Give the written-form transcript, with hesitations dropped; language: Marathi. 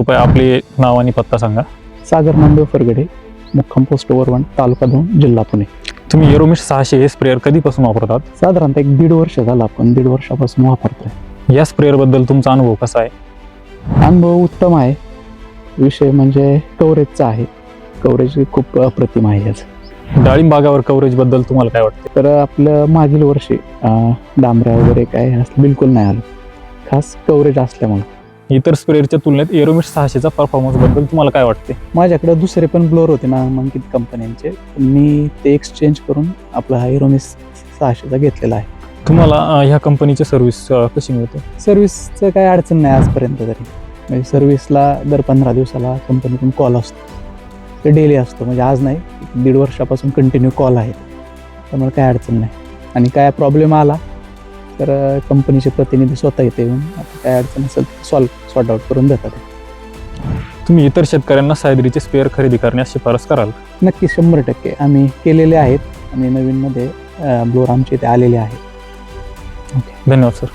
कृपया आपले नाव आणि पत्ता सांगा. सागर नामदेव फरगडे, मुक्काम पोस्ट वरवण, तालुका दौंड, जिल्हा पुणे. तुम्ही एरोमिस 600 हे स्प्रेअर कधीपासून वापरतात? साधारणतः 1.5 वर्ष झाला, आपण 1.5 वर्षापासून वापरतोय. या स्प्रेअरबद्दल तुमचा अनुभव कसा आहे? अनुभव उत्तम आहे. विषय म्हणजे कव्हरेजचा आहे. कव्हरेज खूप अप्रतिम आहे याचं. डाळिंब बागावर कव्हरेजबद्दल तुम्हाला काय वाटते? तर आपलं मागील वर्षी डांबऱ्या वगैरे काय असं बिलकुल नाही आलं, खास कव्हरेज असल्यामुळे. इतर स्प्रेअरच्या तुलनेत एरोमिस 600चा परफॉर्मन्स बद्दल तुम्हाला काय वाटते? माझ्याकडे दुसरे पण ब्लोअर होते नामांकित कंपन्यांचे, मी ते एक्सचेंज करून आपला हा एरोमिस 600चा घेतलेला आहे. तुम्हाला ह्या कंपनीची सर्व्हिस कशी मिळते? सर्व्हिसचं काही अडचण नाही आजपर्यंत तरी. म्हणजे सर्व्हिसला दर 15 दिवसाला कंपनीतून कॉल असतो, ते डेली असतो. म्हणजे आज नाही, 1.5 वर्षापासून कंटिन्यू कॉल आहे, त्यामुळे काही अडचण नाही. आणि काय प्रॉब्लेम आला तर कंपनीचे प्रतिनिधी स्वतः येते येऊन काय अडचण असेल सॉर्ट आउट करून देतात. तुम्ही इतर शेतकऱ्यांना सायद्रीचे स्पेअर खरेदी करण्यास शिफारस कराल? नक्की 100% आम्ही केलेले आहेत आणि नवीनमध्ये ब्लोअर आमचे इथे आलेले आहेत. धन्यवाद सर.